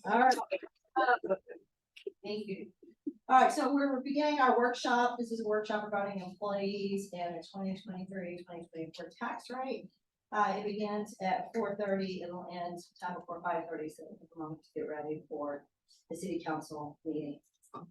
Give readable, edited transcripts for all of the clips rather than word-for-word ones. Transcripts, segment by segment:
All right. Thank you. All right, so we're beginning our workshop. This is a workshop regarding employees and the 2023-2024 tax rate. It begins at 4:30. It'll end time before 5:30. So take a moment to get ready for the city council meeting.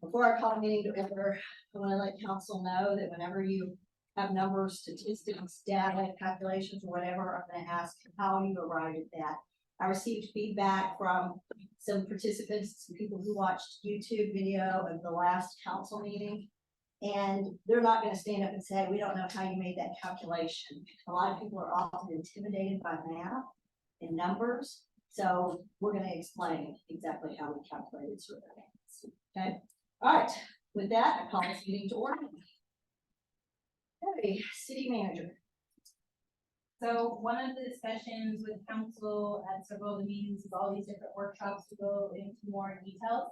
Before I call the meeting to order, I want to let council know that whenever you have numbers, statistics, data, calculations, or whatever, I'm going to ask how you arrived at that. I received feedback from some participants, some people who watched YouTube video of the last council meeting, and they're not going to stand up and say, we don't know how you made that calculation. A lot of people are often intimidated by math and numbers, so we're going to explain exactly how we calculated certain things. Okay, all right, with that, I call this meeting to order. Okay, city manager. So one of the discussions with council at several of the meetings is all these different workshops to go into more details.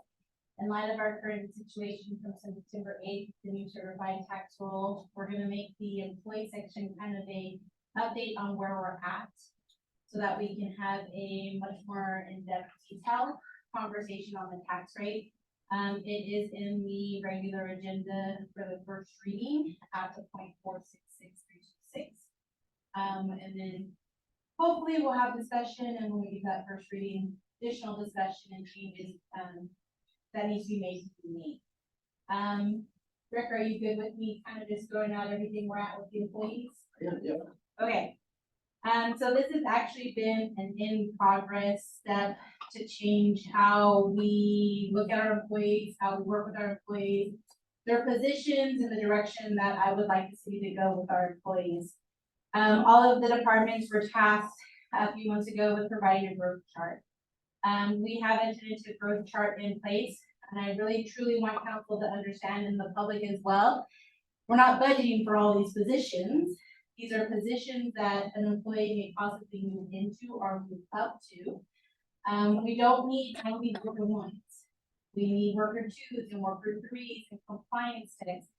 In light of our current situation from September 8th, the new certified tax roll, we're going to make the employee section kind of a update on where we're at so that we can have a much more in-depth detailed conversation on the tax rate. It is in the regular agenda for the first reading at the 0.466326. And then hopefully we'll have discussion, and when we get that first reading, additional discussion and changes that needs to be made to me. Rick, are you good with me kind of just throwing out everything we're at with the employees? Yeah. Okay. So this has actually been an in-progress step to change how we look at our employees, how we work with our employees, their positions, and the direction that I would like the city to go with our employees. All of the departments were tasked a few months ago with providing a growth chart. We have entered into a growth chart in place, and I really truly want council to understand, and the public as well, we're not budgeting for all these positions. These are positions that an employee may possibly move into or move up to. We don't need only worker ones. We need worker twos and worker threes and compliance techs.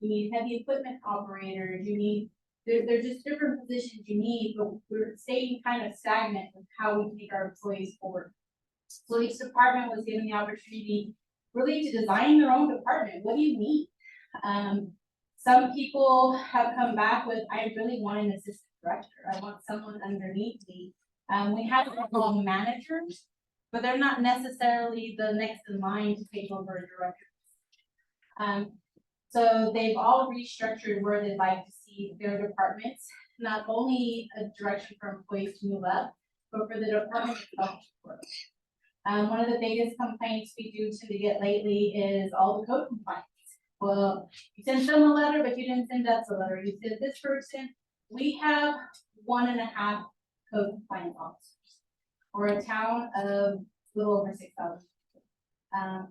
We need heavy equipment operators. You need They're just different positions you need, but we're staying kind of stagnant with how we take our employees forward. So each department was given the opportunity really to design their own department. What do you need? Some people have come back with, I really want an assistant director. I want someone underneath me. We have all managers, but they're not necessarily the next in line to take over a director. So they've all restructured where they'd like to see their departments, not only a direction for employees to move up, but for the department itself to grow. One of the biggest complaints we do to get lately is all the code compliance. Well, you sent them a letter, but you didn't send us a letter. You said this person. We have 1.5 code compliance officers, or a town of a little over 6,000,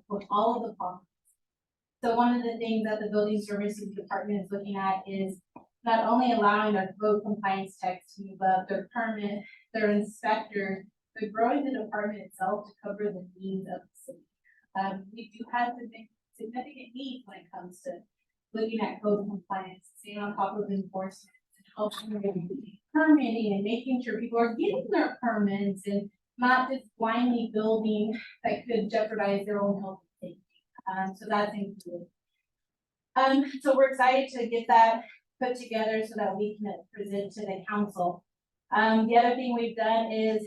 with all of the problems. So one of the things that the building services department is looking at is not only allowing our code compliance techs to move up, their permit, their inspector, but growing the department itself to cover the needs of the city. We do have significant needs when it comes to looking at code compliance, staying on top of enforcement, helping permitting, and making sure people are getting their permits and not just blindly building that could jeopardize their own health and safety. So that's included. So we're excited to get that put together so that we can present to the council. The other thing we've done is,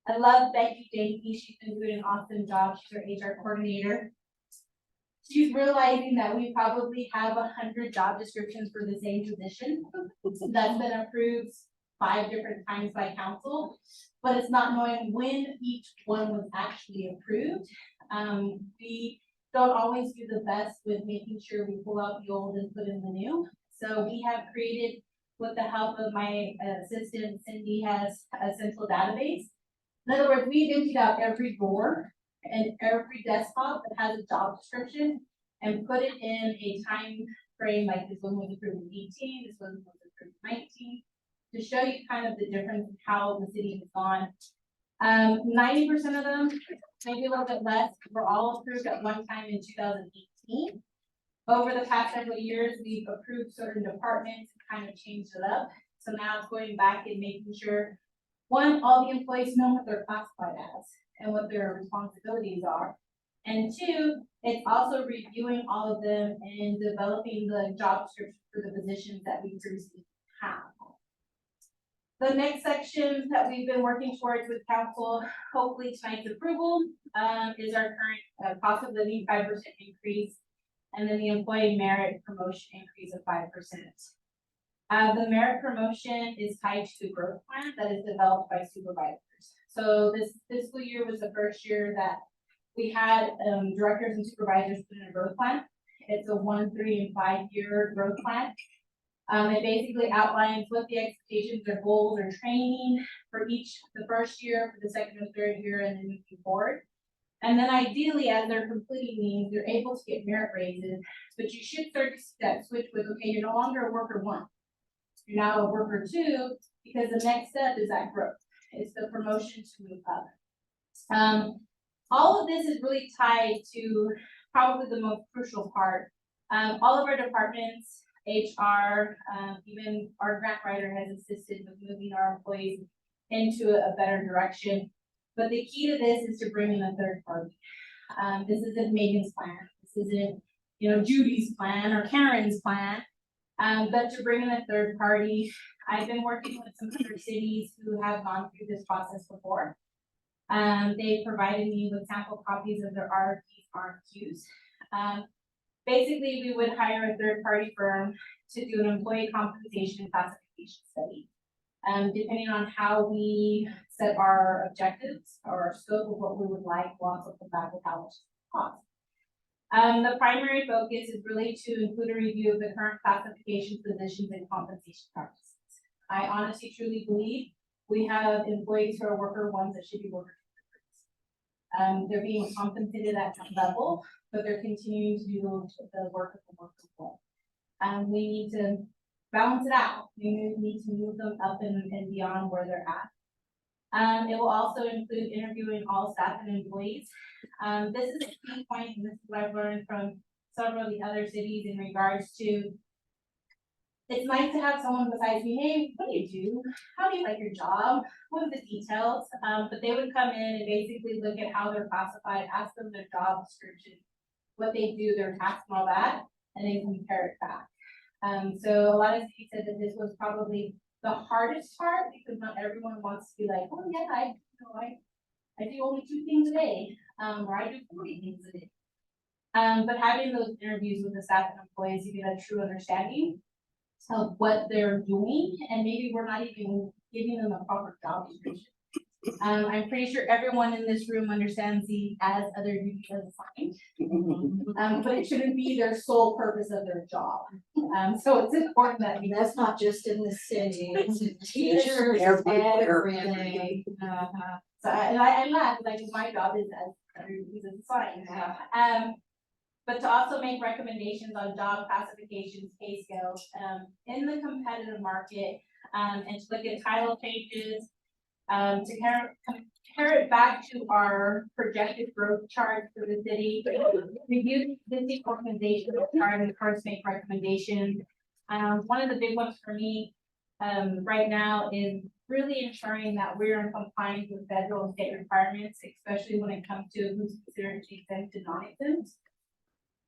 I love Becky Danke. She's been doing an awesome job. She's our HR coordinator. She's realizing that we probably have 100 job descriptions for the same position that's been approved 5 different times by council, but it's not knowing when each one was actually approved. We don't always do the best with making sure we pull out the old and put in the new. So we have created, with the help of my assistant, Cindy, has a central database. In other words, we've emptied out every drawer and every desktop that has a job description and put it in a time frame, like this one was approved in 18, this one was approved in 19, to show you kind of the difference in how the city has gone. 90% of them, maybe a little bit less, were all approved at one time in 2018. Over the past several years, we've approved certain departments and kind of changed it up. So now it's going back and making sure, one, all the employees know what they're classified as. and what their responsibilities are. And two, it's also reviewing all of them and developing the job description for the positions that we previously have. The next section that we've been working towards with council, hopefully tonight's approval, is our current cost of living 5% increase, and then the employee merit promotion increase of 5%. The merit promotion is tied to a growth plan that is developed by supervisors. So this fiscal year was the first year that we had directors and supervisors put in a growth plan. It's a 1, 3, and 5-year growth plan. It basically outlines what the expectations or goals or training for each, the first year, for the second or third year, and then moving forward. And then ideally, as they're completing these, they're able to get merit raises, but you should start to see that switch with, okay, you're no longer a worker 1. You're now a worker 2, because the next step is that growth. It's the promotion to move up. All of this is really tied to probably the most crucial part. All of our departments, HR, even our grant writer has assisted with moving our employees into a better direction. But the key to this is to bring in a third party. This isn't Megan's plan. This isn't, Judy's plan or Karen's plan. But to bring in a third party, I've been working with some other cities who have gone through this process before. They provided me with sample copies of their RFPs, RFQs. Basically, we would hire a third-party firm to do an employee compensation classification study. Depending on how we set our objectives or our scope of what we would like, we'll also come back with how much it costs. The primary focus is really to include a review of the current classification positions and compensation practices. I honestly, truly believe we have employees who are worker 1s that should be worker 2s. They're being compensated at some level, but they're continuing to do the work of the worker 1. We need to balance it out. We need to move them up and beyond where they're at. It will also include interviewing all staff and employees. This is a key point, and this is what I've learned from several of the other cities in regards to, it's nice to have someone besides me, hey, what do you do? How do you like your job? What are the details? But they would come in and basically look at how they're classified, ask them their job description, what they do, their tasks and all that, and then compare it back. So a lot of cities said that this was probably the hardest part, because not everyone wants to be like, oh yeah, I do only 2 things a day, or I do 40 things a day. But having those interviews with the staff and employees, you get a true understanding of what they're doing, and maybe we're not even giving them a proper job description. I'm pretty sure everyone in this room understands the as other duties as assigned, but it shouldn't be their sole purpose of their job. So it's important that And that's not just in the city, it's in teachers Everywhere. every day. So I laugh, like my job is as other duties as assigned. But to also make recommendations on job classifications, pay scales, in the competitive market, and to look at title changes, to compare it back to our projected growth chart for the city, review the city organization chart and of course make recommendations. One of the big ones for me right now is really ensuring that we're in compliance with federal and state requirements, especially when it comes to who's considered exempt and non-exempt.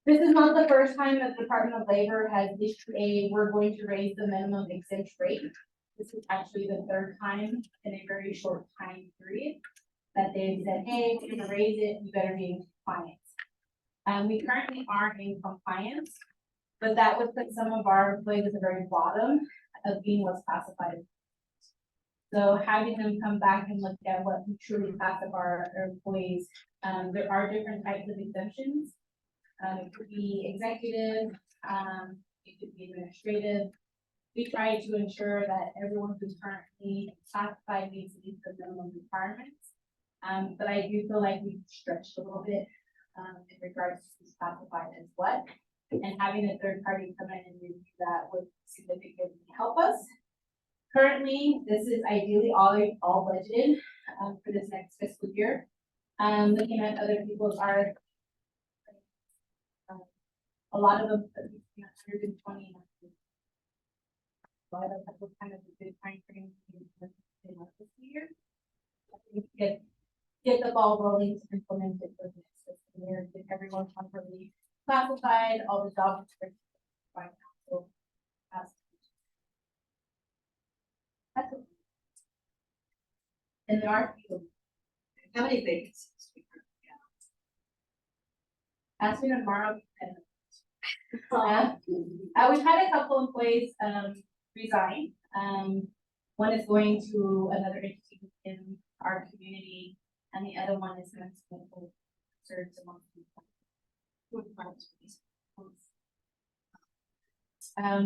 This is not the first time that the Department of Labor has issued we're going to raise the minimum exempt rate. This is actually the 3rd time in a very short time period that they've said, hey, we're gonna raise it, you better be in compliance. We currently aren't in compliance, but that would put some of our employees at the very bottom of being what's classified. So having them come back and look at what we truly classify our employees, there are different types of exemptions. It could be executive, it could be administrative. We try to ensure that everyone who's currently classified meets the minimum requirements. But I do feel like we've stretched a little bit in regards to who's classified as what. And having a third party come in and review that would significantly help us. Currently, this is ideally all budgeted for this next fiscal year. Looking at other people's are a lot of them, 120. So I don't kind of a good time frame in this year. I think get the ball rolling to implement it for the next fiscal year, get everyone properly classified, all the job descriptions by council. That's it. And there are people, How many vacancies do we as soon as tomorrow, and we've had a couple employees, resign. One is going to another entity within our community, and the other one is going to serve among people.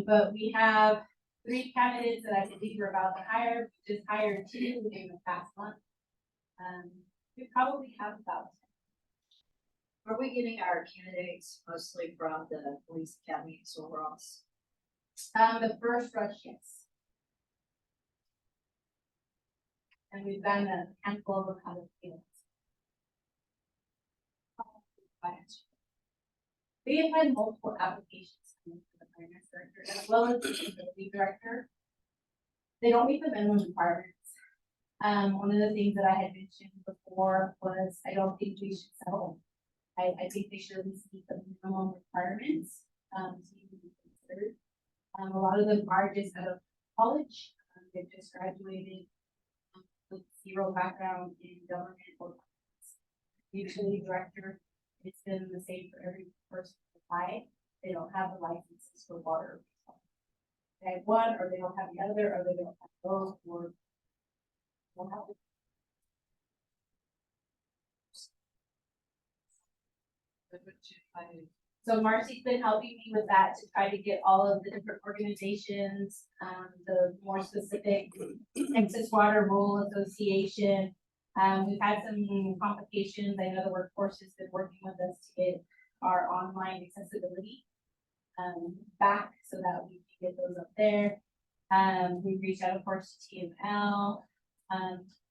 But we have 3 candidates that I believe we're about to hire. We just hired 2 in the past month. We probably have about Are we getting our candidates mostly from the police academy in Sul Ross? the first rush, yes. And we've done a handful of other fields. We have had multiple applications coming for the finance director as well as the facility director. They don't meet the minimum requirements. One of the things that I had mentioned before was I don't think we should settle. I think they should at least meet the minimum requirements, to even be considered. A lot of them are just out of college, they've just graduated with 0 background in government or finance. Usually director, it's been the same for every person to apply. They don't have the licenses for water. They have one, or they don't have the other, or they don't have both, or don't have it. So Marcy's been helping me with that to try to get all of the different organizations, the more specific Texas Water Rural Association. We've had some complications. I know the workforce has been working with us to get our online accessibility back so that we can get those up there. We've reached out, of course, to TML.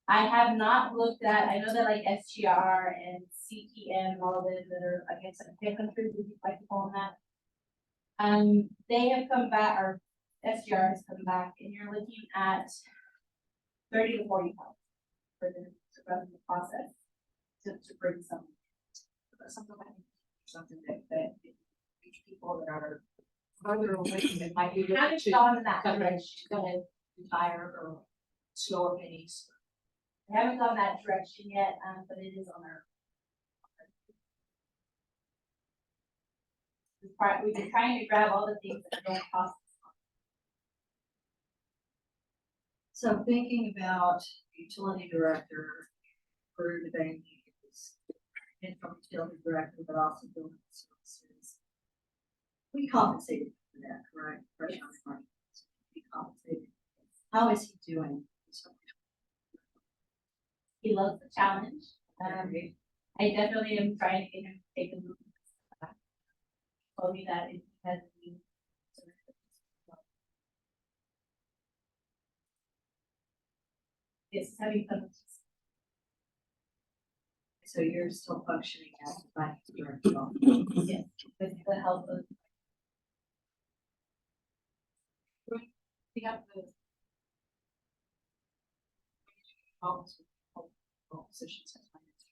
I have not looked at, I know that like SGR and CPM and all of them that are, I guess, tech countries, would you like to call them that? They have come back, or SGR has come back, and you're looking at 30 to 40 pounds for the, to run the process to bring some. Something that each people that are further away that might be. Haven't gone in that Go direction. ahead, retire or slower pennies. I haven't gone that direction yet, but it is on our. We've been trying to grab all the things that don't cost. So thinking about utility director, for the bank, and from utility director, but also building services. We compensated for that, correct? Right. We compensated. How is he doing? He loves the challenge. I definitely am trying to get him to take a move. Told me that it has been. It's having fun. So you're still functioning as a finance director? Yes, with the help of. We have the. Positions as finance.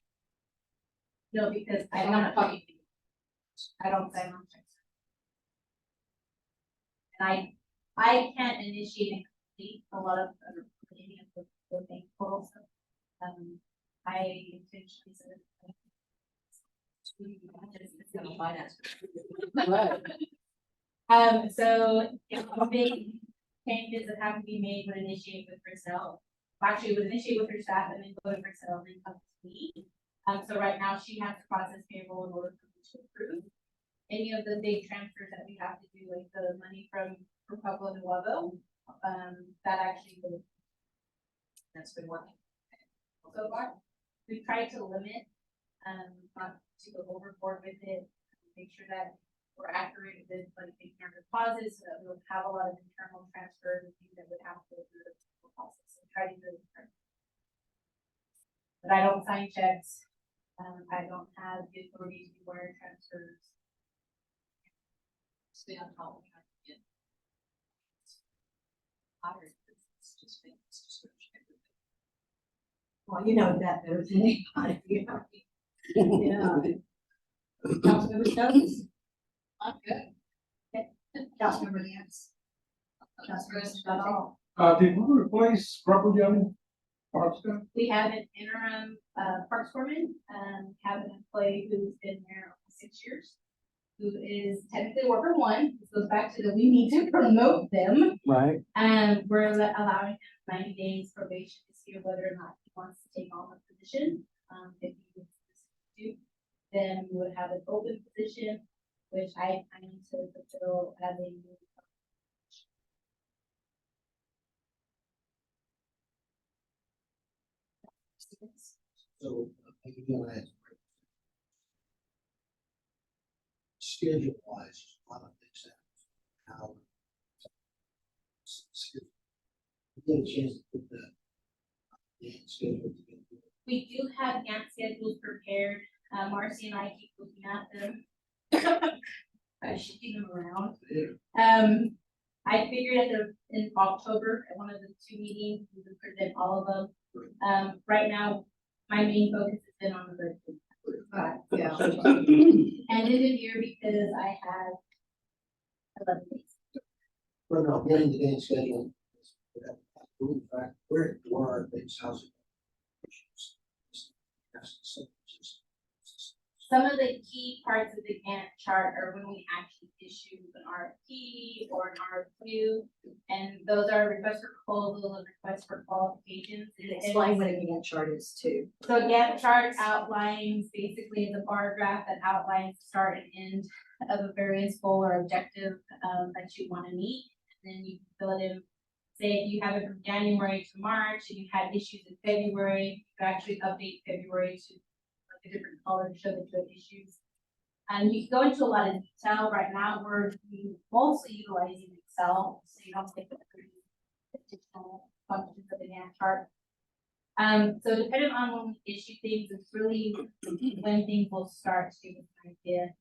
No, because I'm not talking to you. I don't sign on checks. And I can't initiate and complete a lot of any of the bank portals. I intentionally said. It's gonna finance. So yeah, big changes that have to be made would initiate with Chriselle. Actually, would initiate with her staff and then go to Chriselle and then come to me. So right now she has to process payroll in order for me to approve any of the big transfers that we have to do, like the money from Pueblo Nuevo. That actually would. That's been working. So far, we've tried to limit, not to go overboard with it, make sure that we're accurate with like making our deposits, so that we don't have a lot of internal transfers and things that would have to go through the process. So try to do it. But I don't sign checks. I don't have the authority to do wire transfers. Stay on top of trying to get hired. It's just been, it's just everything. Well, you know that better than anybody. Yeah. Councilmember Stokes? I'm good. Councilmember Nance? Councilmember Scott? Did we replace Rubber Young Parks guy? We have an interim, parks foreman, have an employee who's been there for 6 years, who is technically worker one. This goes back to the, we need to promote them. Right. And we're allowing him 90 days probation to see whether or not he wants to take on the position. If he would do, then we would have an open position, which I need to fulfill as a new. So, again, I schedule wise, a lot of things that how. Get a chance to put the schedule together. We do have Gantt schedules prepared. Marcy and I keep looking at them. I should keep them around. I figured in October, at one of the 2 meetings, we would present all of them. Right now, my main focus has been on the budget. Right, yeah. And in a year because I have 11 days. We're not getting the game schedule. In fact, where are things, how's it? Some of the key parts of the Gantt chart are when we actually issue an RFP or an RFQ, and those are requests for proposals and requests for qualifications. Explain what a Gantt chart is too. So Gantt chart outlines, basically it's a bar graph that outlines the start and end of a various goal or objective that you want to meet. And then you fill it in. Say if you have it from January to March and you had issues in February, you can actually update February to like a different color to show the good issues. And you can go into a lot of detail. Right now, we're mostly utilizing Excel, so you don't think of the additional functions of the Gantt chart. So depending on when we issue things, it's really when things will start to give us an idea.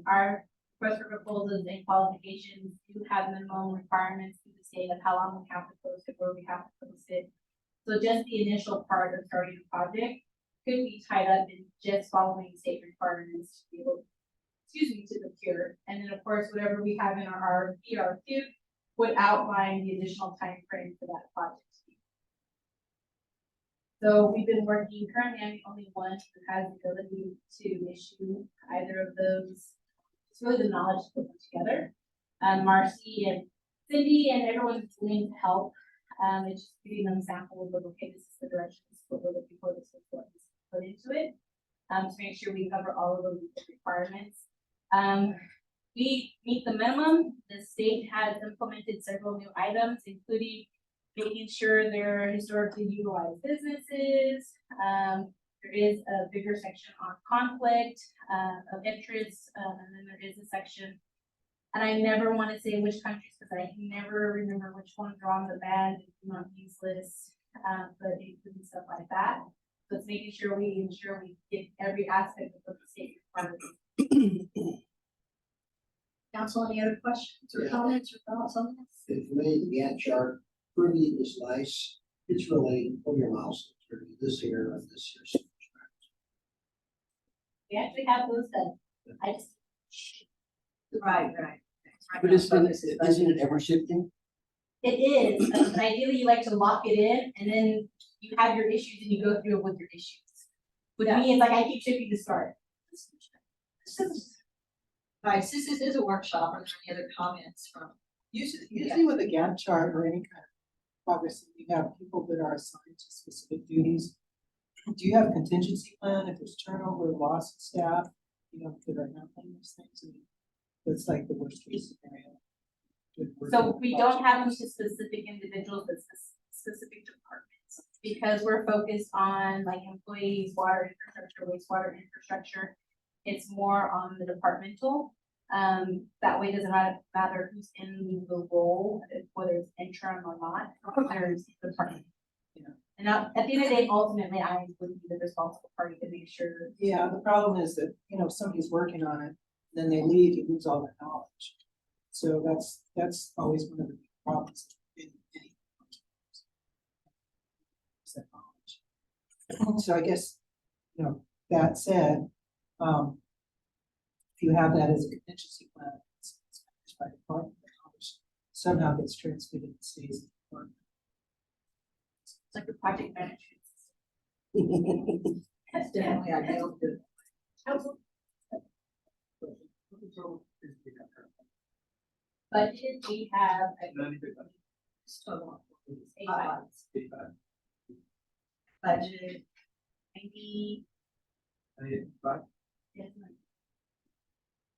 Our request for proposals and qualifications do have minimum requirements to the state of how long we have to post it, where we have to post it. So just the initial part of starting a project could be tied up in just following state requirements to be able, to procure. And then of course, whatever we have in our RFP, RFQ would outline the additional time frame for that project. So we've been working, currently I'm the only one who has the ability to issue either of those. It's really the knowledge to put them together. Marcy and Cindy and everyone's willing to help. It's just giving them samples of, okay, this is the direction, this is what we're looking for, this is what is put into it. To make sure we cover all of those requirements. We meet the minimum. The state has implemented several new items, including making sure they're historically utilized businesses. There is a bigger section on conflict of interest, and then there is a section, and I never want to say which countries because I can never remember which ones are on the banned and do not use list, but including stuff like that. So it's making sure we ensure we get every aspect of what the state requires. Council, any other questions or Yeah. comments or thoughts on this? And for me, the Gantt chart, pretty is nice. It's really, put your mouse, this here and this here. We actually have those done. I just, Right. But isn't it ever shifting? it is, but ideally you like to lock it in and then you have your issues and you go through it with your issues. With me, it's like I keep shipping the start. Right, since this is a workshop, are there any other comments from? Usually with a Gantt chart or any kind of progress, you have people that are assigned to specific duties. Do you have a contingency plan if there's turnover, loss of staff, that are handling those things? I mean, it's like the worst case scenario. So we don't have them to specific individuals, but specific departments. Because we're focused on like employees, water infrastructure, wastewater infrastructure. It's more on the departmental. That way it doesn't matter who's in the role, whether it's interim or not, there's the department. And now, at the end of the day, ultimately, I would be the responsible party to make sure. Yeah, the problem is that, if somebody's working on it, then they leave, you lose all that knowledge. So that's always one of the big problems in any. Is that knowledge. So I guess, that said, if you have that as a contingency plan, it's managed by department, which somehow gets transmitted and stays in the department. It's like a project management. That's definitely ideal to. Budget, we have It's total. eight items. Budget, 90. Yes, ma'am.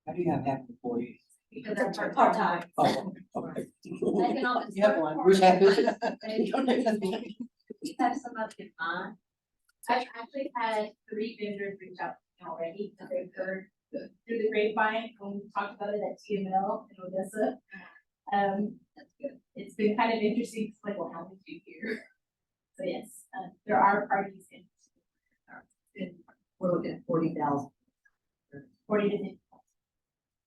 How do you have half employees? Because They're they're part-time. Oh, okay. Economic You have one, who's half business? We have some of in mind. I've actually had 3 vendors reach out to me already, that they've heard through the grapevine, when we talked about it at TML in Odessa. That's good. It's been kind of interesting, it's like, well, how did you hear? So yes, there are parties in We're looking at 40,000. 40 to 50.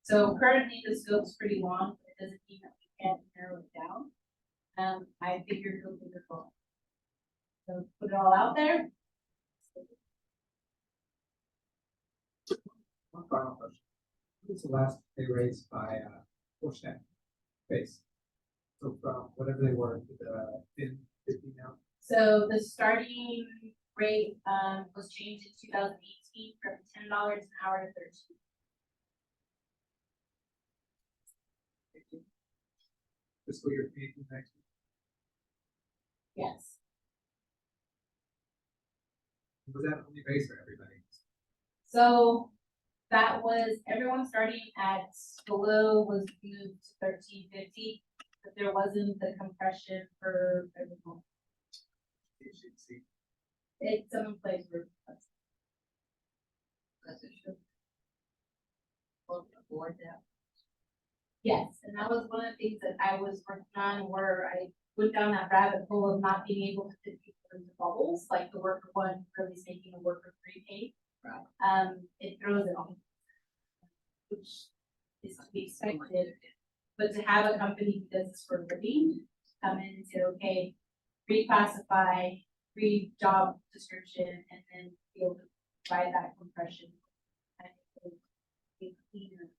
So currently the scope's pretty long, but it doesn't mean that we can't narrow it down. I figured it'll be the goal. So put it all out there. One final question. What was the last pay raise by, Forstack base? So from whatever they were to the 50 now? So the starting rate, was changed in 2018 from $10 an hour to 13. Fiscal year 18 next year. Yes. Was that only base for everybody? So that was, everyone starting at below was moved to 1350, but there wasn't the compression for everyone. HCC. It's some place where. That's it. Well, avoid that. Yes, and that was one of the things that I was working on, where I went down that rabbit hole of not being able to fit people into bubbles, like the worker one really is making a worker free pay. Right. It throws it on. Which is to be expected, but to have a company who does this for a living, come in and say, okay, reclassify, job description, and then be able to provide that compression. I think be cleaner.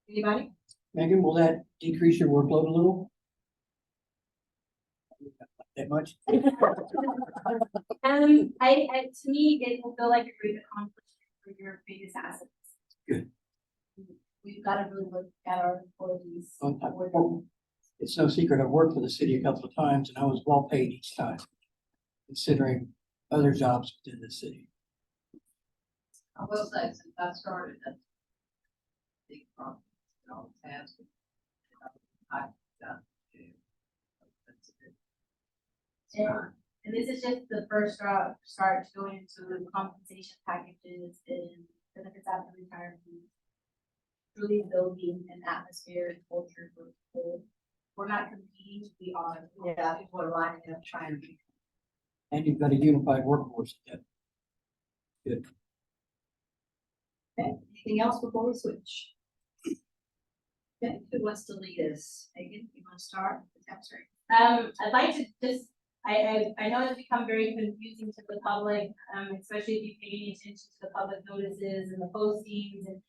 Anybody? Megan, will that decrease your workload a little? That much? To me, it will feel like a great accomplishment for your biggest assets. Good. We've got to really look at our employees. It's no secret, I've worked for the city a couple of times and I was well paid each time, considering other jobs within the city. I will say, since I started, that's a big problem. It always has been. I've done too. That's a good. It's Yeah. fine. And this is just the first start to going into compensation packages and benefits after retirement. Really building an atmosphere and culture for people. We're not competing, we are. Yeah, people are lining up trying to be. And you've got a unified workforce. Good. Okay, anything else before we switch? Okay, who wants to lead us? Megan, you want to start with the tax rate? I'd like to just, I know it's become very confusing to the public, especially if you pay any attention to the public notices and the postings and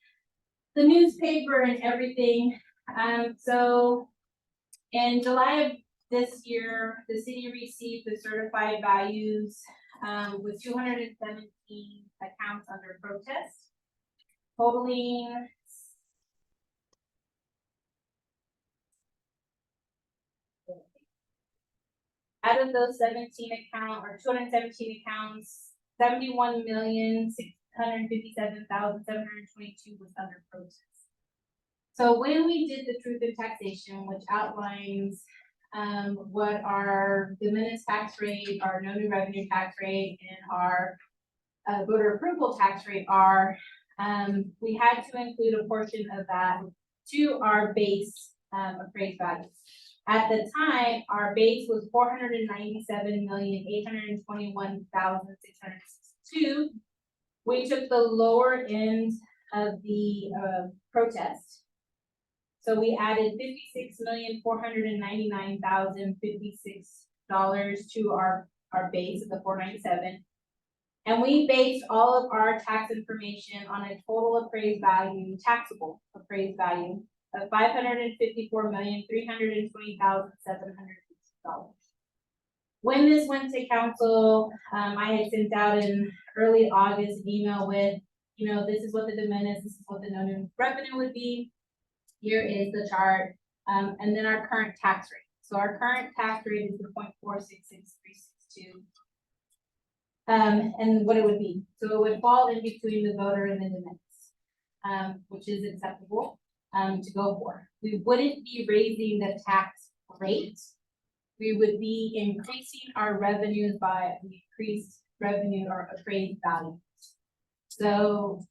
the newspaper and everything. So in July of this year, the city received the certified values, with 217 accounts under protest, totaling out of those 217 accounts, 71,657,722 was under protest. So when we did the truth in taxation, which outlines what our diminished tax rate, our no new revenue tax rate, and our voter approval tax rate are, we had to include a portion of that to our base appraised value. At the time, our base was 497,821,662. We took the lower end of the protest. So we added $56,499,056 to our base of the 497. And we based all of our tax information on a total appraised value, taxable appraised value of $554,320,760. When this went to council, I had sent out in early August email with, this is what the diminished, this is what the no revenue would be. Here is the chart, and then our current tax rate. So our current tax rate is the 0.466362. And what it would be. So it would fall in between the voter and the diminished, which is acceptable, to go for. We wouldn't be raising the tax rate. We would be increasing our revenues by the increased revenue or appraised value. So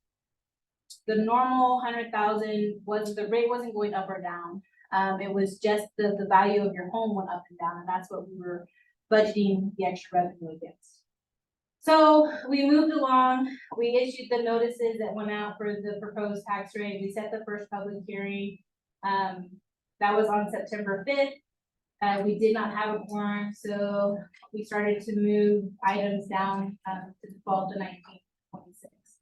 the normal 100,000 the rate wasn't going up or down. It was just the value of your home went up and down, and that's what we were budgeting the extra revenue against. So we moved along, we issued the notices that went out for the proposed tax rate. We set the first public hearing. That was on September 5th. We did not have a quorum, so we started to move items down to the 12th to 19th, 26th.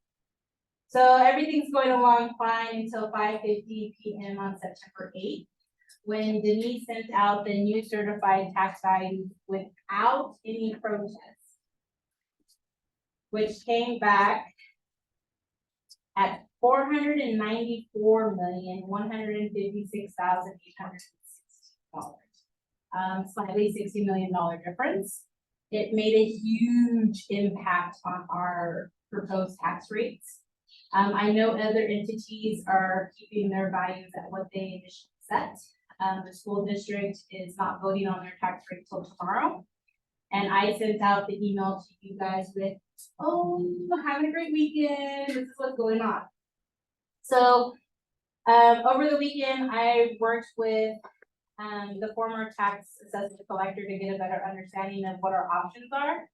So everything's going along fine until 5:50 p.m. on September 8th, when Denise sent out the new certified tax values without any protests, which came back at $494,156,860. Slightly $60 million difference. It made a huge impact on our proposed tax rates. I know other entities are keeping their values at what they initially set. The school district is not voting on their tax rate till tomorrow. And I sent out the email to you guys with, having a great weekend, this is what's going on. So, over the weekend, I worked with the former tax assessment collector to get a better understanding of what our options are.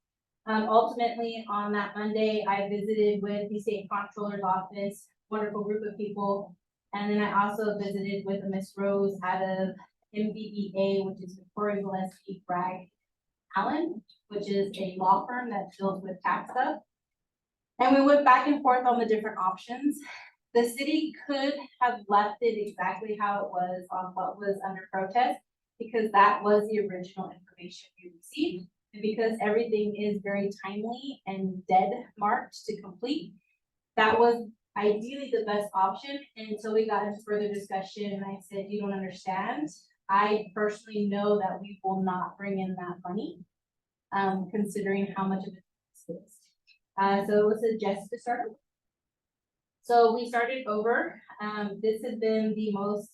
Ultimately, on that Monday, I visited with the state comptroller's office, wonderful group of people. And then I also visited with Miss Rose out of MVBA, which is Victoria Gillespie Bragg Allen, which is a law firm that deals with tax stuff. And we went back and forth on the different options. The city could have left it exactly how it was on what was under protest, because that was the original information we received. And because everything is very timely and dead marked to complete, that was ideally the best option. And until we got into further discussion, and I said, you don't understand. I personally know that we will not bring in that money, considering how much of it is. So it was suggested to start over. So we started over. This has been the most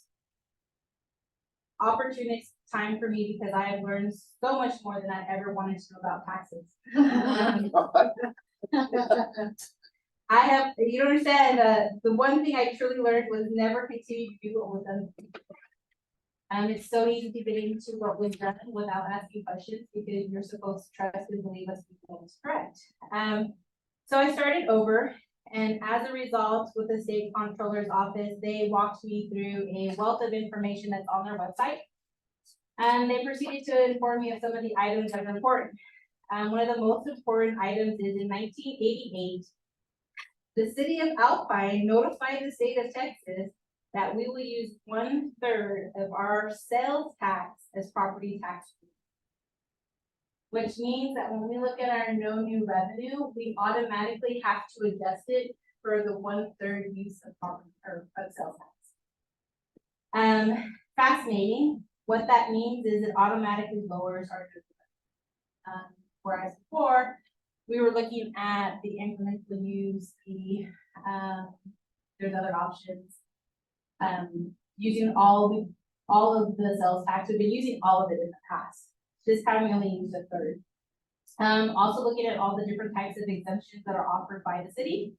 opportunist time for me because I have learned so much more than I ever wanted to know about taxes. You don't understand, the one thing I truly learned was never continue to do what was done. It's so easy to get into what was done without asking questions because you're supposed to trust and believe us what was correct. So I started over. And as a result, with the state comptroller's office, they walked me through a wealth of information that's on their website. And they proceeded to inform me of some of the items that are important. One of the most important items is in 1988, the city of Alpine notified the state of Texas that we will use 1/3 of our sales tax as property tax. Which means that when we look at our no new revenue, we automatically have to adjust it for the 1/3 use of property or of sales tax. Fascinating. What that means is it automatically lowers our whereas before we were looking at the incremental use, there's other options. Using all of the sales tax, we've been using all of it in the past. This time we only used 1/3. Also looking at all the different types of exemptions that are offered by the city.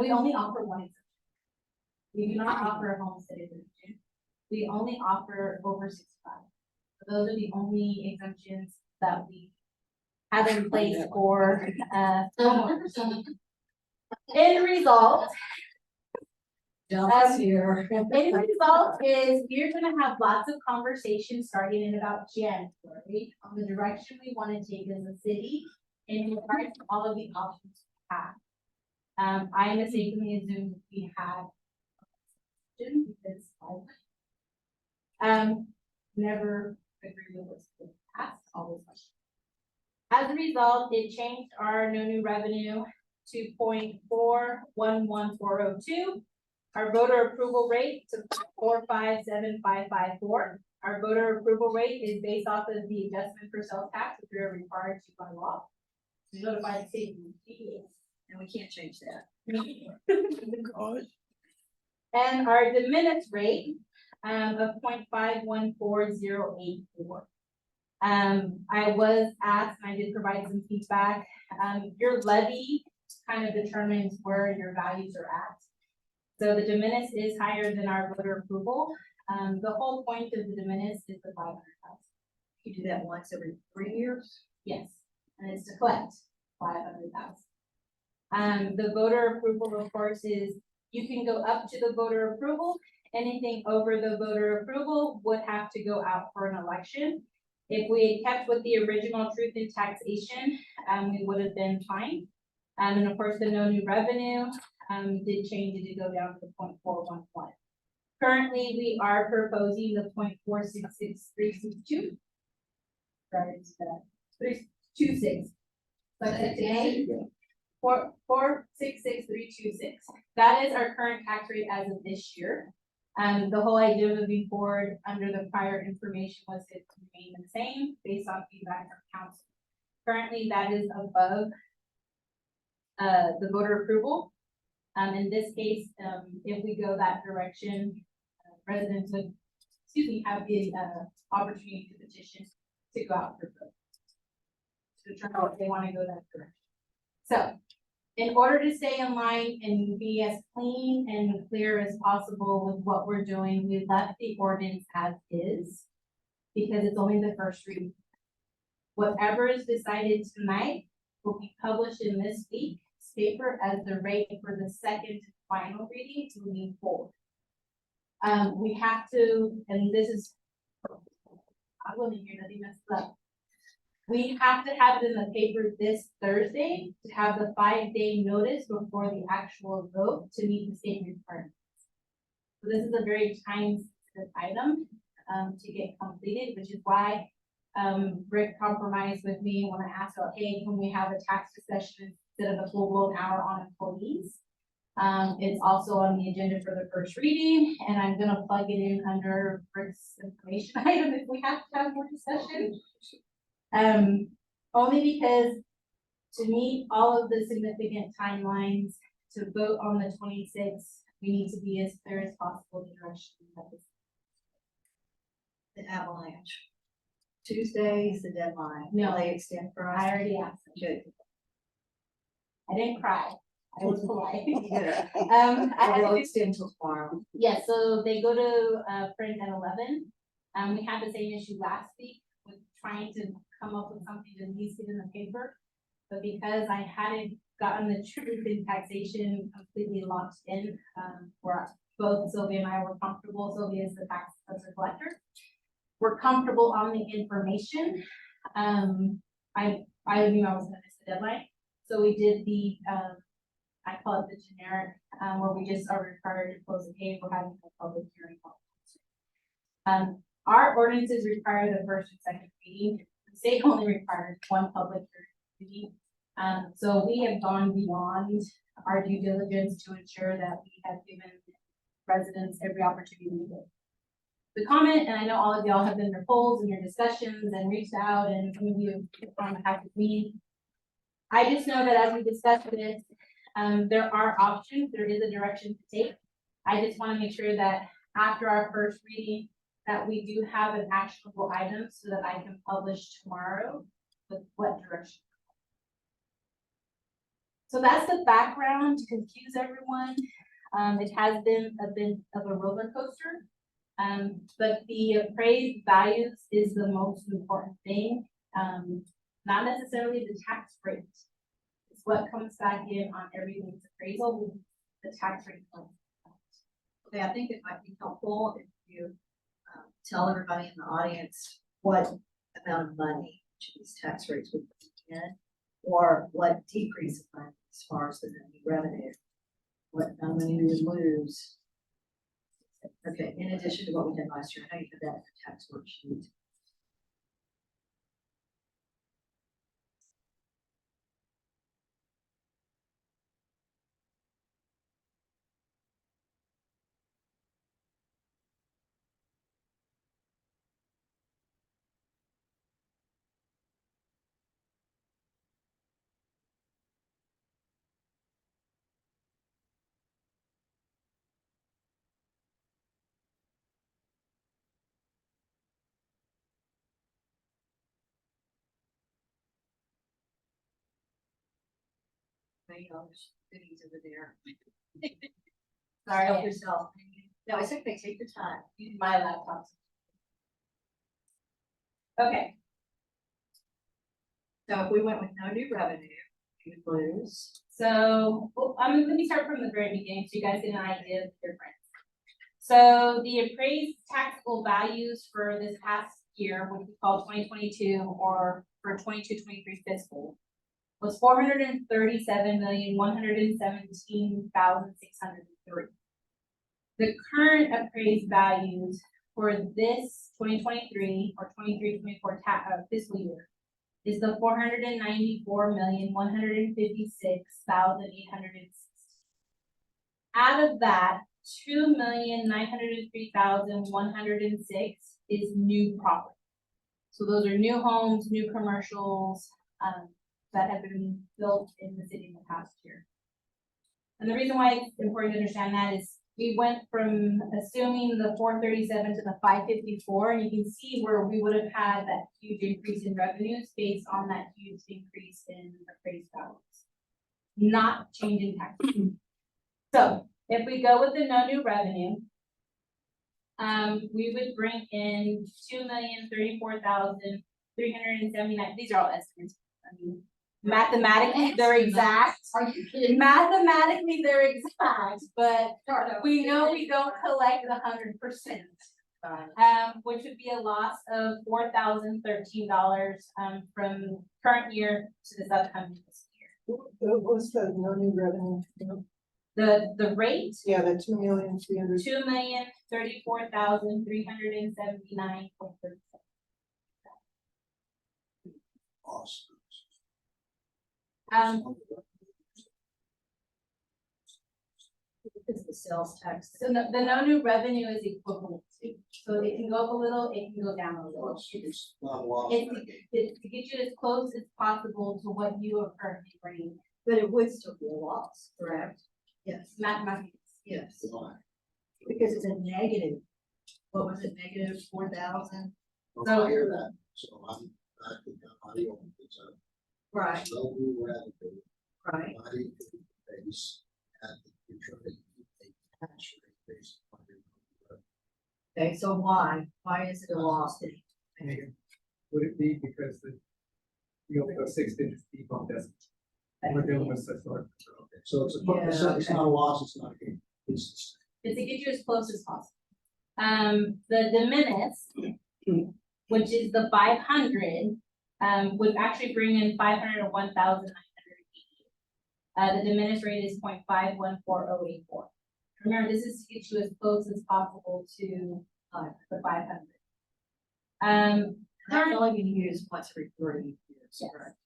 We only offer one exemption. We do not offer a homestead exemption. We only offer over 65. So those are the only exemptions that we have in place for homeowners. End result, Jealous here. End result is we're gonna have lots of conversations starting in about January on the direction we wanna take as a city in regards to all of the options we have. I mistakenly assumed we had because never agree with what's been asked, all those questions. As a result, it changed our no new revenue to 0.411402. Our voter approval rate to 457,554. Our voter approval rate is based off of the adjustment for sales tax, which we are required to by law. To notify the state. And we can't change that. And our diminished rate of 0.514084. I was asked, and I did provide some feedback, your levy kind of determines where your values are at. So the diminished is higher than our voter approval. The whole point of the diminished is the 500,000. You do that once every 3 years? Yes, and it's to collect 500,000. The voter approval, of course, is you can go up to the voter approval. Anything over the voter approval would have to go out for an election. If we had kept with the original truth in taxation, we would have been fine. And of course, the no new revenue did change it to go down to 0.411. Currently, we are proposing the 0.466362. Sorry, it's 326. But today, 466,326. That is our current tax rate as of this year. The whole idea of moving forward under the prior information was to remain the same based on feedback from council. Currently, that is above the voter approval. In this case, if we go that direction, residents would, have the opportunity to petition to go out for vote. To determine if they want to go that direction. So, in order to stay in line and be as clean and clear as possible with what we're doing, we left the ordinance as is because it's only the first reading. Whatever is decided tonight will be published in this week's paper as the rate for the second final reading moving forward. We have to, and this is, I wasn't here, nothing messed up. We have to have it in the paper this Thursday to have the 5-day notice before the actual vote to meet the state requirements. So this is a very time-sensitive item to get completed, which is why Rick compromised with me when I asked, hey, can we have a tax discussion instead of a full-blown hour on employees? It's also on the agenda for the first reading, and I'm gonna plug it in under Rick's information item if we have to have more discussion. Only because to meet all of the significant timelines to vote on the 26th, we need to be as clear as possible the direction that is. The avalanche. Tuesday is the deadline. No. Will they extend for us? I already asked them. Good. I didn't cry. I was polite. Yeah. I They'll had to, extend till tomorrow. yeah, so they go to print at 11. We had the same issue last week with trying to come up with something to at least get in the paper. But because I hadn't gotten the truth in taxation completely locked in, where both Sylvia and I were comfortable, Sylvia is the tax assessor collector. We're comfortable on the information. I knew I was gonna miss the deadline. So we did the, I call it the generic, where we just are required to close the page, we're having a public hearing. Our ordinances require the first and second reading. The state only requires one public hearing. So we have gone beyond our due diligence to ensure that we have given residents every opportunity to comment, and I know all of y'all have been in your polls and your discussions and reached out, and some of you on behalf of me. I just know that as we discuss this, there are options, there is a direction to take. I just want to make sure that after our first reading, that we do have an actionable item so that I can publish tomorrow with what direction. So that's the background to confuse everyone. It has been a bit of a roller coaster. But the appraised values is the most important thing, not necessarily the tax rate. It's what comes back in on everything's appraisal, the tax rate. Okay, I think it might be helpful if you tell everybody in the audience what amount of money each of these tax rates would bring in, or what decrease of money as far as the new revenue, what amount of money we would lose. Okay, in addition to what we had last year, I know you had that in the tax worksheet. $20 goodies over there. Sorry, Help yourself. No, it's okay, take your time. my laptop. Okay, So if we went with no new revenue, we would lose. so, well, let me start from the very beginning, so you guys get an idea of the difference. So the appraised taxable values for this past year, which we call 2022, or for 22-23 fiscal, was 437,117,603. The current appraised values for this 2023 or 23-24 fiscal year is the 494,156,860. Out of that, 2,903,106 is new property. So those are new homes, new commercials, that have been built in the city in the past year. And the reason why it's important to understand that is we went from assuming the 437 to the 554, and you can see where we would have had that huge increase in revenues based on that huge increase in appraised values, not changing taxes. So if we go with the no new revenue, we would bring in 2,034,379. These are all estimates. I mean, mathematically, they're exact. Are you kidding? Mathematically, they're exact, but we know we don't collect 100%. Which would be a loss of $4,013 from current year to this upcoming fiscal year. What's the no new revenue? The rate, Yeah, the 2,300,000. 2,034,379.37. Awesome. It's the sales tax. So the no new revenue is equivalent to, so it can go up a little, it can go down a little. It's not a loss. It's to get you as close as possible to what you are currently bringing. But it would still be a loss, correct? Yes. Mathematics. Yes. Because it's a negative. What was it, negative 4,000? So I hear that, so I'm back to the audio. It's a Right, no new revenue, right. body base, and you're trying to keep a tax rate based on your revenue. Okay, so why? Why is it a loss? Would it be because you only go 6 digits deep on decimal? We're dealing with such large. Okay, so it's a, Yeah, it's not a loss, it's not a gain, it's It's to get you as close as possible. The de minimis, which is the 500, would actually bring in 501,980. The de minimis rate is 0.514084. Remember, this is to get you as close as possible to the 500. They're only gonna use once every 30 years, Yes. correct?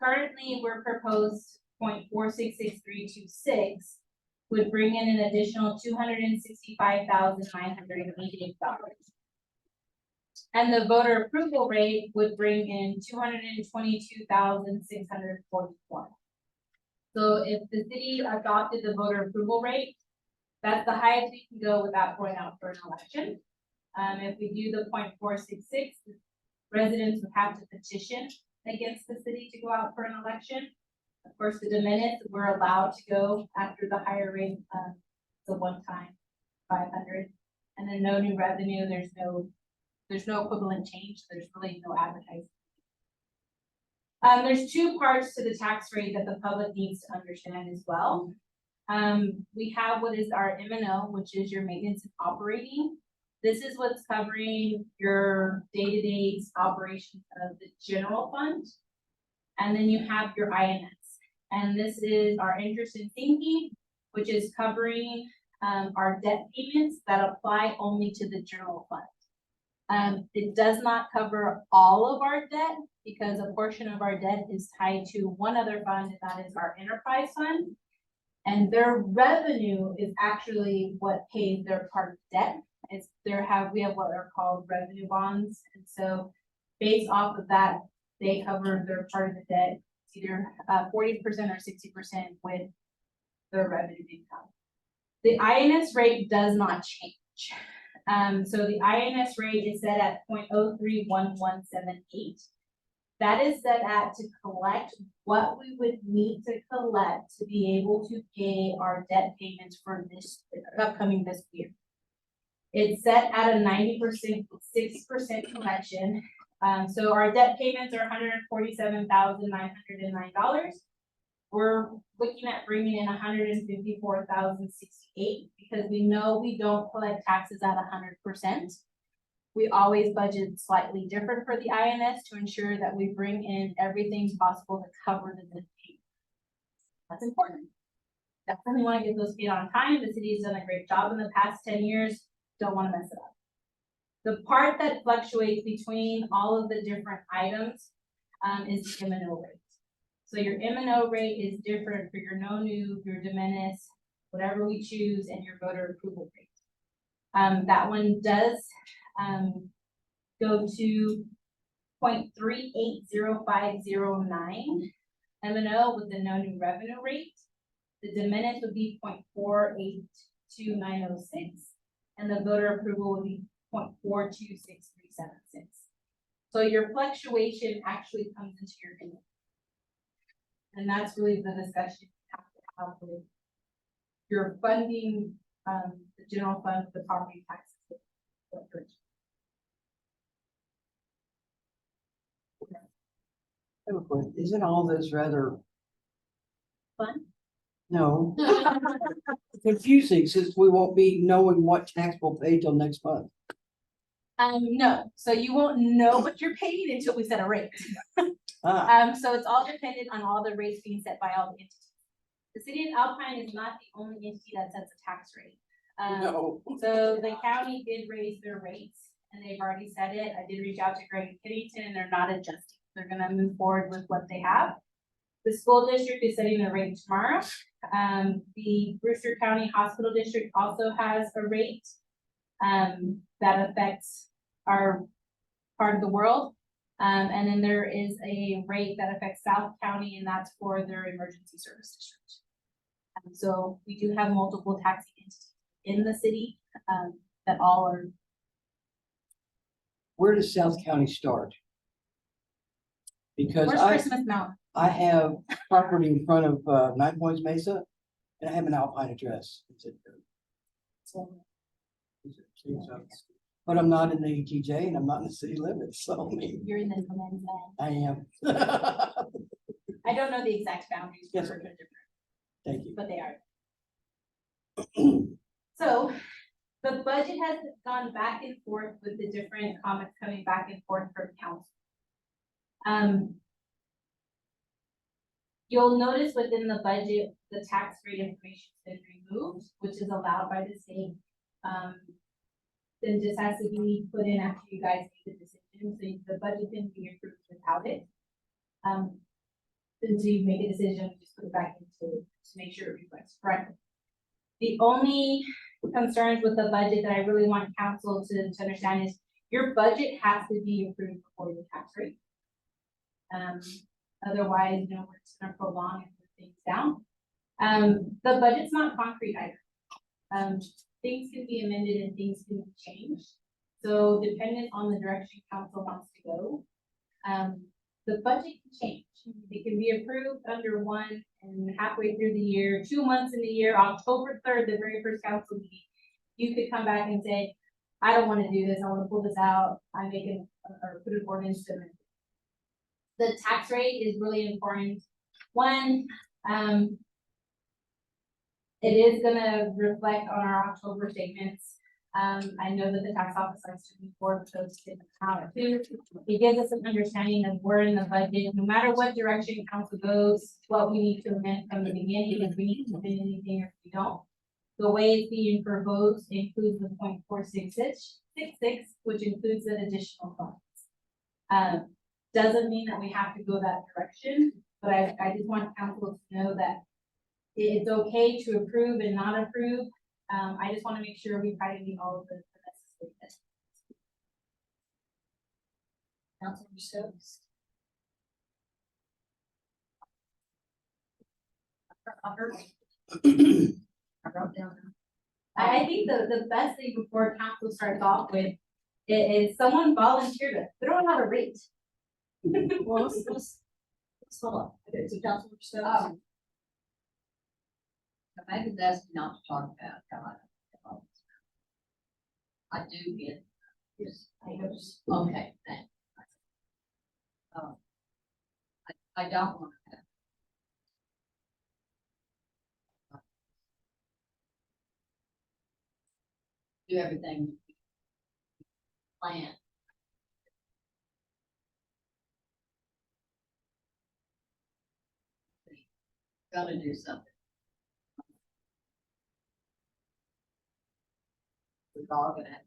Currently, we're proposed 0.466326 would bring in an additional $265,988. And the voter approval rate would bring in $222,641. So if the city adopted the voter approval rate, that's the highest we can go without going out for an election. If we do the 0.466, residents would have to petition against the city to go out for an election. Of course, the de minimis, we're allowed to go after the higher rate, the one-time 500. And then no new revenue, there's no equivalent change, there's really no advertising. There's two parts to the tax rate that the public needs to understand as well. We have what is our M&O, which is your maintenance and operating. This is what's covering your day-to-day operations of the general fund. And then you have your INS. And this is our interest in sinking, which is covering our debt payments that apply only to the general fund. It does not cover all of our debt because a portion of our debt is tied to one other fund, and that is our enterprise fund. And their revenue is actually what pays their part of debt. We have what are called revenue bonds. And so based off of that, they cover their part of the debt, it's either 40% or 60% with their revenue income. The INS rate does not change. So the INS rate is set at 0.031178. That is set at to collect what we would need to collect to be able to pay our debt payments for this upcoming fiscal year. It's set at a 6% collection. So our debt payments are $147,909. We're looking at bringing in $154,068 because we know we don't collect taxes at 100%. We always budget slightly different for the INS to ensure that we bring in everything possible to cover the debt payment. That's important. Definitely want to get those paid on time. The city has done a great job in the past 10 years. Don't want to mess it up. The part that fluctuates between all of the different items is the M&O rate. So your M&O rate is different for your no-new, your de minimis, whatever we choose, and your voter approval rate. That one does go to 0.380509 M&O with the no-new revenue rate. The de minimis would be 0.482906, and the voter approval would be 0.426376. So your fluctuation actually comes into your income. And that's really the discussion you have to have with your funding, the general fund, the property taxes. I have a question. Isn't all this rather, Fun? no, confusing since we won't be knowing what tax we'll pay till next month? No, so you won't know what you're paying until we set a rate. So it's all dependent on all the rates being set by all the entities. The city of Alpine is not the only entity that sets a tax rate. No. So the county did raise their rates and they've already said it. I did reach out to Greg and Kinnington and they're not adjusting. They're gonna move forward with what they have. The school district is setting the rate tomorrow. The Brewster County Hospital District also has a rate that affects our part of the world. And then there is a rate that affects South County, and that's for their emergency service district. So we do have multiple taxing entities in the city that all are. Where does South County start? Because Where's Christmas Mountain? I have property in front of Nine Points Mesa, and I have an Alpine address. But I'm not in the ETJ and I'm not in the city limits, so maybe You're in the men's land. I am. I don't know the exact boundaries. Yes, for sir. different, Thank you. but they are. So the budget has gone back and forth with the different comments coming back and forth from council. You'll notice within the budget, the tax rate information has been removed, which is allowed by the state. Then just has to be put in after you guys make the decision, so the budget can be approved without it. Then so you make a decision, just put it back into to make sure it reflects correctly. The only concerns with the budget that I really want council to understand is your budget has to be approved before your tax rate. Otherwise, we're just gonna prolong and put things down. The budget's not concrete either. Things can be amended and things can be changed. So dependent on the direction council wants to go, the budget can change. It can be approved under one and halfway through the year, 2 months in the year, October 3rd, the very first council meeting. You could come back and say, I don't want to do this. I want to pull this out. I'm making or put an ordinance to amend. The tax rate is really important. One, It is gonna reflect on our October statements. I know that the tax office likes to report those to the counter too. It gives us an understanding of where in the budget, no matter what direction council goes, what we need to amend from the beginning, if we need to amend anything or if we don't. The way it's being proposed includes the 0.466, which includes the additional funds. Doesn't mean that we have to go that direction, but I just want council to know that it's okay to approve and not approve. I just want to make sure we try to meet all of the necessary steps. Councilmember Stokes? I wrote down. I think the best thing before council starts off with is someone volunteered to throw out a rate. Well, let's hold on. Okay, so Councilmember Stokes? Maybe that's not to talk about, God. I do get, yes, okay, thanks. I don't want to have. Do everything plan. Gotta do something. We're all gonna have.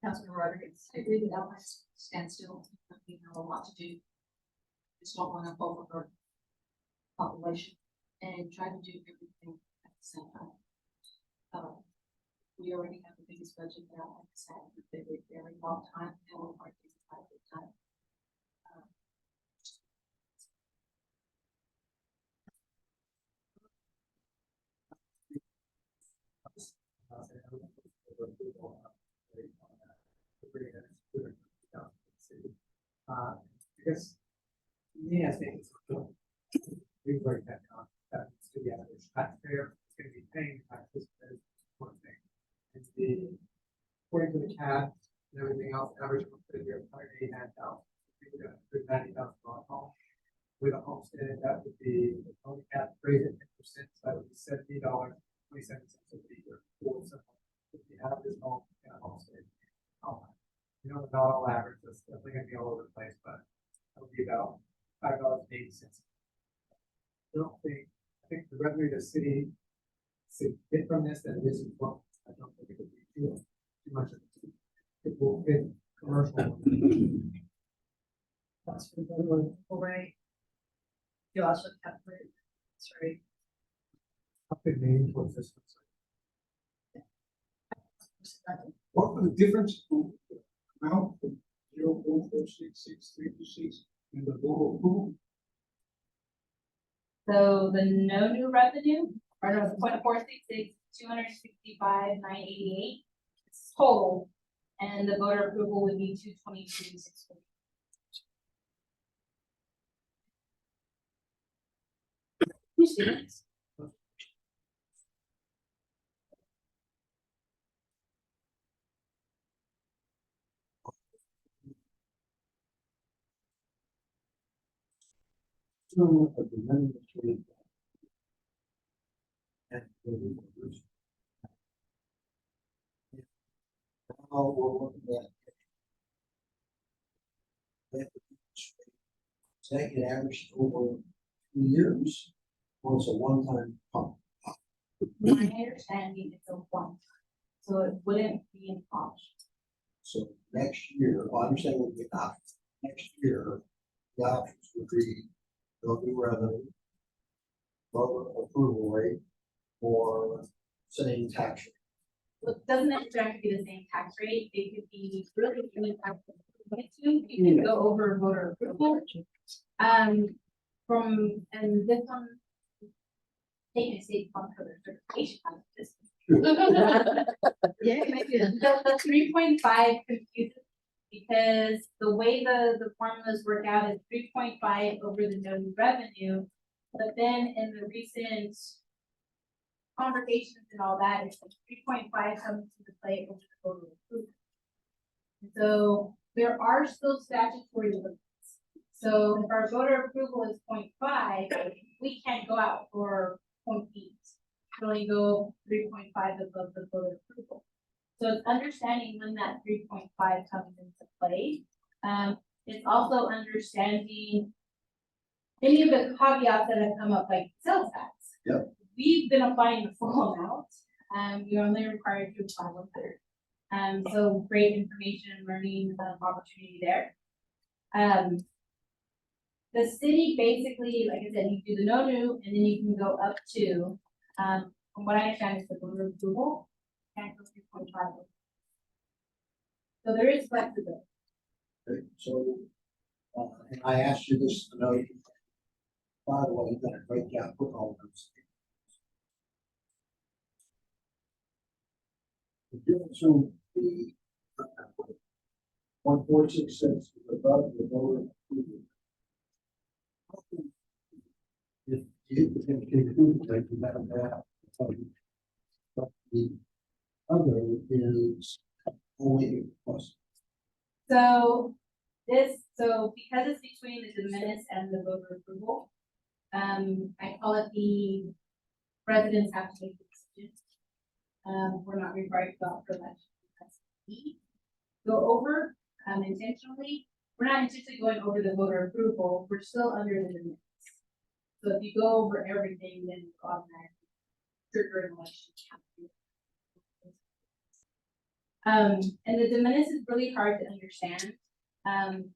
Councilmember Rodriguez? I agree with that, I stand still, we have a lot to do. Just don't want to overburden population and try to do everything at the same time. We already have the biggest budget now, like I said, a very, very long time, and we're working quite a bit of time. Because, yeah, I think it's, we break that down, that needs to be average taxpayer, is gonna be paying taxes, that is one thing. And the, according to the CAD and everything else, average for the year, probably $89,000. We're gonna put $90,000 home. With a homestead, that would be, the only cap rate at 10%, so that would be $70.27 a year for someone. If you have this home in a homestead. You know, not all average, that's definitely gonna be all over the place, but that would be about $5.80. I don't think, I think the revenue the city should get from this, that this is what, I don't think it would be too much of it. It will fit commercial. That's for the right. You also have, that's right. Up in Maine towards this one. What was the difference to amount from 0.46636 in the total approval? So the no new revenue, or no, 0.466, 265,988 total, and the voter approval would be 222,640. Students? Now we're looking at. Take it averaged over 2 years, or it's a one-time pump. My understanding it's a one, so it wouldn't be an option. So next year, well, I understand what the options, next year, the options would be no new revenue, lower approval rate, or same tax rate. So it doesn't necessarily have to be the same tax rate, it could be really any tax rate you can go over voter approval. And this one. Taking a state fund for their certification. Yeah, maybe. The 3.5 confuses because the way the formulas work out is 3.5 over the known revenue. But then in the recent conversations and all that, it's like 3.5 comes into play over the total approval. So there are still statutory limits. So if our voter approval is 0.5, we can't go out for 0.8. We can only go 3.5 above the voter approval. So it's understanding when that 3.5 comes into play. It's also understanding any of the caveats that have come up, like sales tax. Yep. We've been applying the full amount, you're only required to apply 1/3. So great information and learning opportunity there. The city basically, like I said, you do the no new, and then you can go up to, from what I understand, is the voter approval. Can't go 3.5. So there is flexibility. Okay, so, and I asked you this, I know, by the way, you've done a great job putting all those. The difference in the 1.46 above the voter approval. If you can conclude that you have that, but the other is only plus. So because it's between the de minimis and the voter approval, I call it the residents have to make the decision. We're not required to go out for election because we go over, intentionally. We're not intentionally going over the voter approval, we're still under the de minimis. So if you go over everything, then you automatically trigger an election. And the de minimis is really hard to understand. And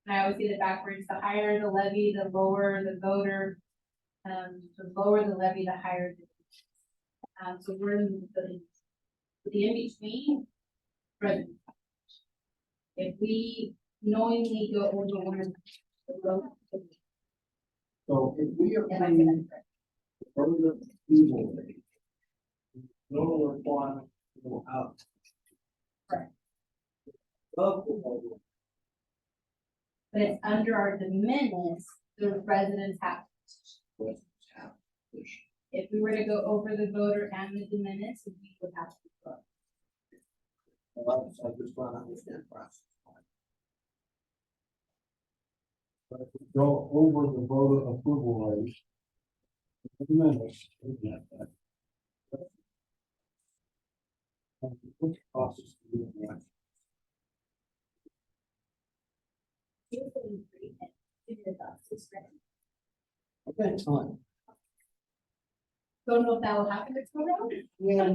I always get it backwards, the higher the levy, the lower the voter. The lower the levy, the higher the. So we're in the in-between. Right. If we knowingly go over one of the vote. So if we are Am I getting paying that voter approval rate, no requirement to go out. Correct. Above the voter. But it's under our de minimis, the residents have. Residents have this. If we were to go over the voter and the de minimis, we would have to vote. Well, I just want to understand the process. But if we go over the voter approval rate. Minutes, we get that. And which process do we have? Okay, Excellent. Don't know if that will happen this go around. Yeah,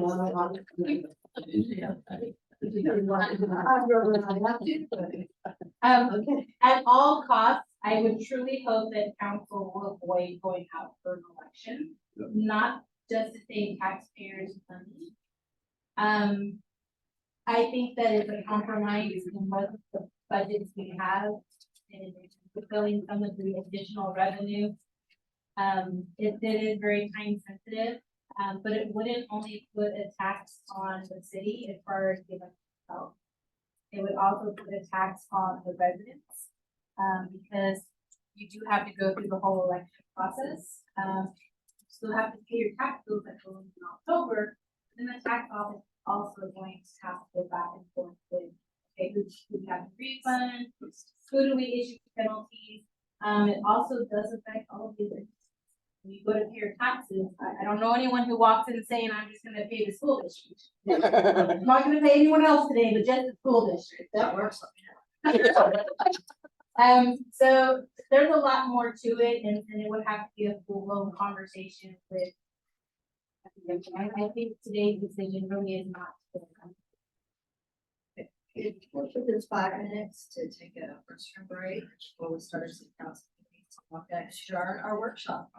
At all costs, I would truly hope that council will avoid going out for an election, Yep. not just to save taxpayers money. I think that it's a compromise in what the budgets we have and fulfilling some of the additional revenue. It is very time sensitive, but it wouldn't only put a tax on the city as far as the election itself. It would also put a tax on the residents, because you do have to go through the whole election process. You still have to pay your tax bills that go in October, and then the tax office is also going to have to go back and forth with, okay, who do we have to refund, who do we issue penalties? It also does affect all of these. When you go to pay your taxes, I don't know anyone who walks in saying, I'm just gonna pay the school district. I'm not gonna pay anyone else today, but just the school district. That works. So there's a lot more to it, and it would have to be a full-blown conversation with. I think today's decision really is not. There's 5 minutes to take a restroom break before we start city council meeting. So we'll start our workshop.